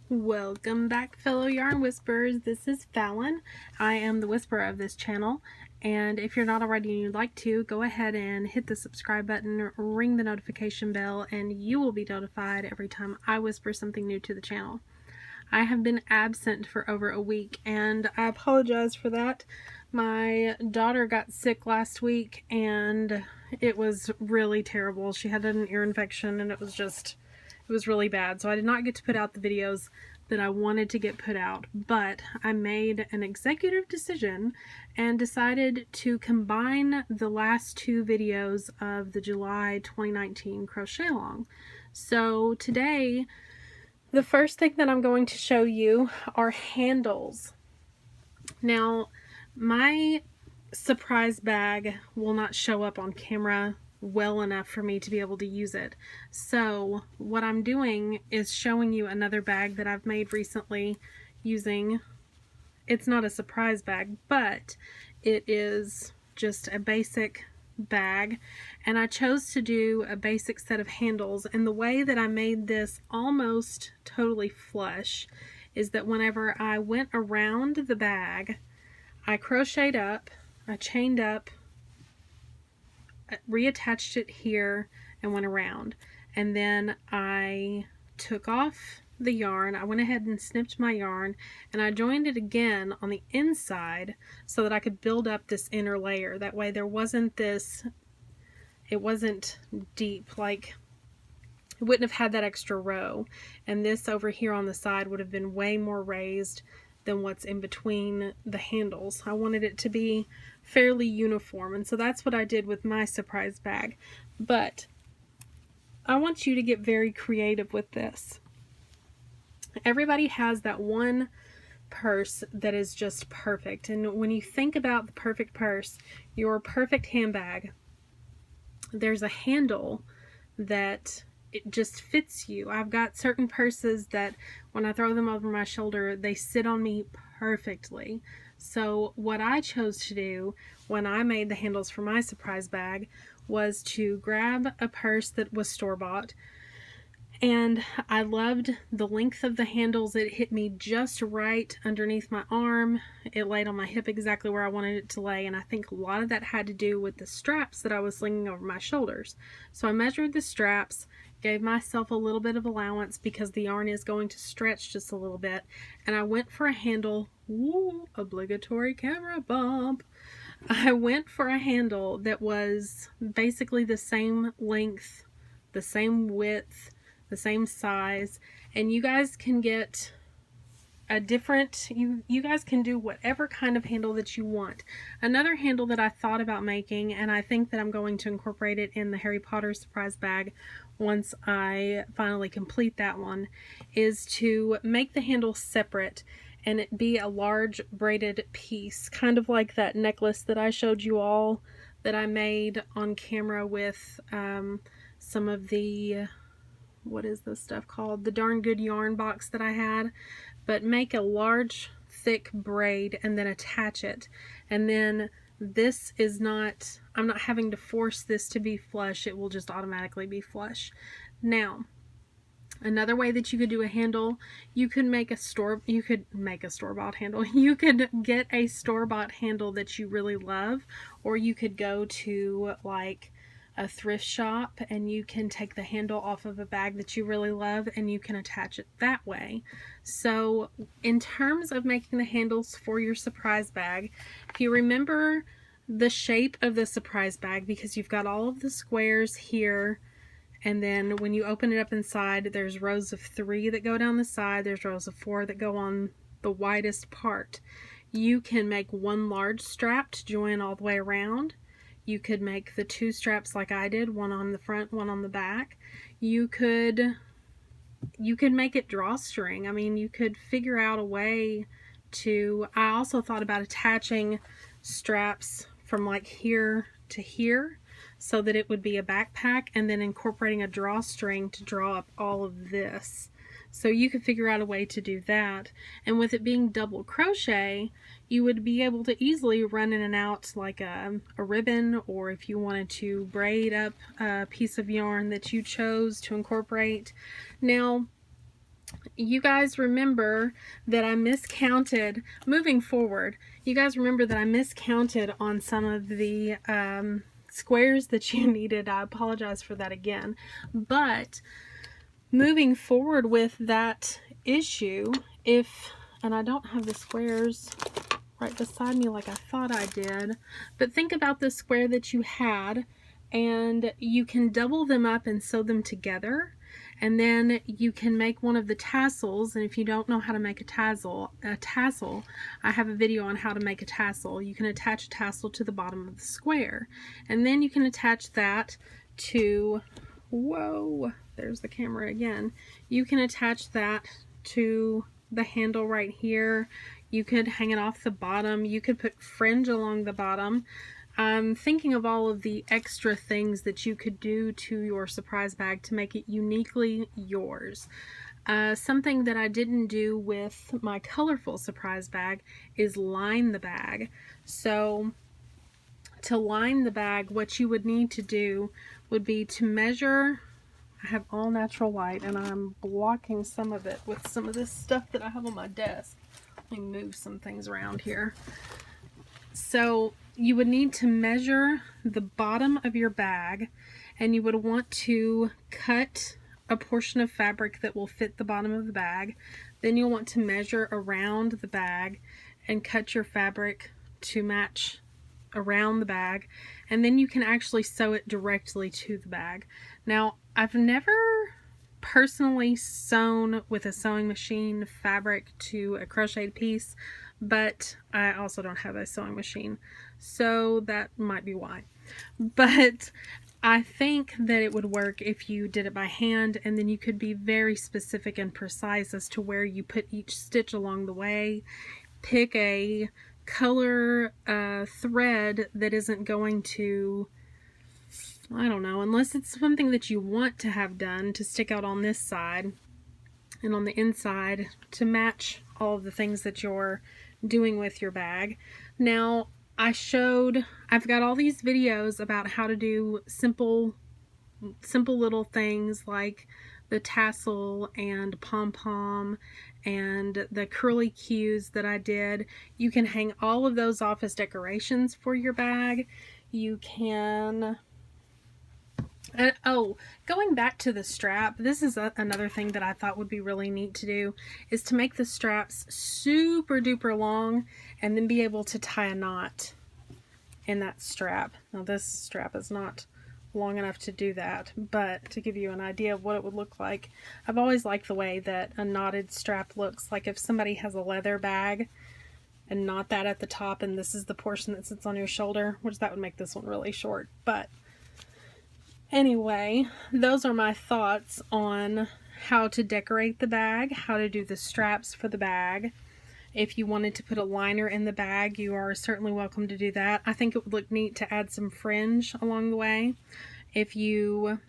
Welcome back, fellow yarn whisperers. This is Fallon. I am the whisperer of this channel, and if you're not already and you'd like to, go ahead and hit the subscribe button, ring the notification bell, and you will be notified every time I whisper something new to the channel. I have been absent for over a week, and I apologize for that. My daughter got sick last week, and it was really terrible. She had an ear infection, and it was really bad. So I did not get to put out the videos that I wanted to get put out, but I made an executive decision and decided to combine the last two videos of the July 2019 crochet along. So today, the first thing that I'm going to show you are handles. Now, my surprise bag will not show up on camera well enough for me to be able to use it. So what I'm doing is showing you another bag that I've made recently using, it's not a surprise bag, but it is just a basic bag, and I chose to do a basic set of handles. And the way that I made this almost totally flush is that whenever I went around the bag, I crocheted up, I chained up, reattached it here, and went around. And then I took off the yarn. I went ahead and snipped my yarn, and I joined it again on the inside so that I could build up this inner layer. That way there wasn't this, it wasn't deep, like it wouldn't have had that extra row, and this over here on the side would have been way more raised than what's in between the handles. I wanted it to be fairly uniform, and so that's what I did with my surprise bag. But I want you to get very creative with this. Everybody has that one purse that is just perfect, and when you think about the perfect purse, your perfect handbag, there's a handle that it just fits you. I've got certain purses that when I throw them over my shoulder, they sit on me perfectly. So what I chose to do when I made the handles for my surprise bag was to grab a purse that was store-bought, and I loved the length of the handles. It hit me just right underneath my arm. It laid on my hip exactly where I wanted it to lay, and I think a lot of that had to do with the straps that I was slinging over my shoulders. So I measured the straps, gave myself a little bit of allowance because the yarn is going to stretch just a little bit, and I went for a handle. Woo, obligatory camera bump. I went for a handle that was basically the same length, the same width, the same size, and you guys can get a different, you guys can do whatever kind of handle that you want. Another handle that I thought about making, and I think that I'm going to incorporate it in the Harry Potter surprise bag once I finally complete that one, is to make the handle separate and it be a large braided piece, kind of like that necklace that I showed you all that I made on camera with some of the, what is this stuff called? The Darn Good yarn box that I had. But make a large thick braid and then attach it. And then this is not, I'm not having to force this to be flush. It will just automatically be flush. Now, another way that you could do a handle, you could make a store-bought handle. You could get a store-bought handle that you really love, or you could go to like a thrift shop and you can take the handle off of a bag that you really love and you can attach it that way. So in terms of making the handles for your surprise bag, if you remember the shape of the surprise bag, because you've got all of the squares here, and then when you open it up inside, there's rows of 3 that go down the side, there's rows of 4 that go on the widest part. You can make one large strap to join all the way around. You could make the 2 straps like I did, one on the front, one on the back. You could make it drawstring. I mean, you could figure out a way to, I also thought about attaching straps from like here to here so that it would be a backpack, and then incorporating a drawstring to draw up all of this. So you could figure out a way to do that. And with it being double crochet, you would be able to easily run in and out like a ribbon, or if you wanted to braid up a piece of yarn that you chose to incorporate. Now, you guys remember that I miscounted, moving forward, you guys remember that I miscounted on some of the squares that you needed. I apologize for that again. But moving forward with that issue, and I don't have the squares right beside me like I thought I did, but think about the square that you had, and you can double them up and sew them together, and then you can make one of the tassels. And if you don't know how to make a tassel, I have a video on how to make a tassel. You can attach a tassel to the bottom of the square, and then you can attach that to, whoa, there's the camera again. You can attach that to the handle right here. You could hang it off the bottom. You could put fringe along the bottom. I'm thinking of all of the extra things that you could do to your surprise bag to make it uniquely yours. Something that I didn't do with my colorful surprise bag is line the bag. So to line the bag, what you would need to do would be to measure. I have all natural light and I'm blocking some of it with some of this stuff that I have on my desk. Let me move some things around here. So you would need to measure the bottom of your bag, and you would want to cut a portion of fabric that will fit the bottom of the bag. Then you'll want to measure around the bag and cut your fabric to match around the bag, and then you can actually sew it directly to the bag. Now, I've never personally sewn with a sewing machine fabric to a crocheted piece, but I also don't have a sewing machine, so that might be why. But I think that it would work if you did it by hand, and then you could be very specific and precise as to where you put each stitch along the way. Pick a color thread that isn't going to, I don't know, unless it's something that you want to have done, to stick out on this side and on the inside to match all of the things that you're doing with your bag. Now, I've got all these videos about how to do simple little things like the tassel and pom-pom and the curly cues that I did. You can hang all of those off as decorations for your bag. You can... oh, going back to the strap, this is another thing that I thought would be really neat to do, is to make the straps super duper long and then be able to tie a knot in that strap. Now this strap is not long enough to do that, but to give you an idea of what it would look like, I've always liked the way that a knotted strap looks. Like if somebody has a leather bag and knot that at the top, and this is the portion that sits on your shoulder, which that would make this one really short. But anyway, those are my thoughts on how to decorate the bag, how to do the straps for the bag. If you wanted to put a liner in the bag, you are certainly welcome to do that. I think it would look neat to add some fringe along the way. If you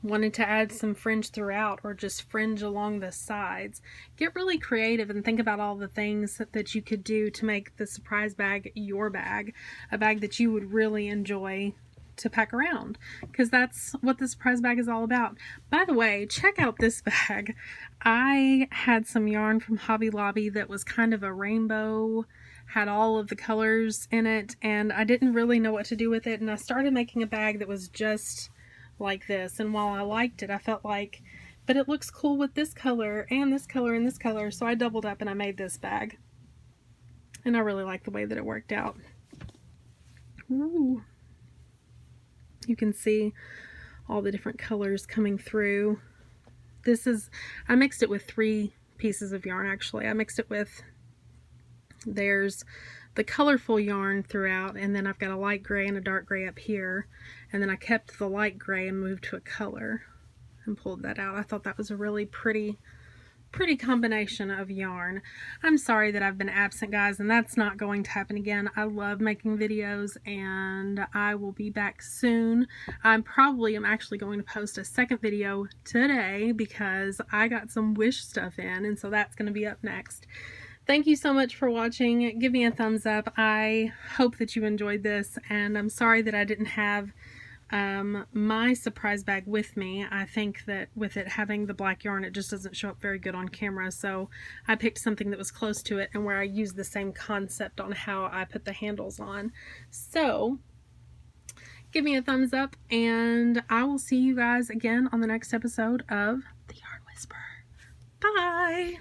wanted to add some fringe throughout or just fringe along the sides, get really creative and think about all the things that you could do to make the surprise bag your bag, a bag that you would really enjoy to pack around, because that's what the surprise bag is all about. By the way, check out this bag. I had some yarn from Hobby Lobby that was kind of a rainbow, had all of the colors in it, and I didn't really know what to do with it, and I started making a bag that was just like this. And while I liked it, I felt like, but it looks cool with this color and this color and this color, so I doubled up and I made this bag, and I really like the way that it worked out. Ooh. You can see all the different colors coming through. I mixed it with 3 pieces of yarn actually. I mixed it with, there's the colorful yarn throughout, and then I've got a light gray and a dark gray up here, and then I kept the light gray and moved to a color and pulled that out. I thought that was a really pretty combination of yarn. I'm sorry that I've been absent, guys, and that's not going to happen again. I love making videos, and I will be back soon. I probably am actually going to post a second video today because I got some wish stuff in, and so that's going to be up next. Thank you so much for watching. Give me a thumbs up. I hope that you enjoyed this, and I'm sorry that I didn't have my surprise bag with me. I think that with it having the black yarn, it just doesn't show up very good on camera, so I picked something that was close to it and where I used the same concept on how I put the handles on. So give me a thumbs up, and I will see you guys again on the next episode of The Yarn Whisperer. Bye!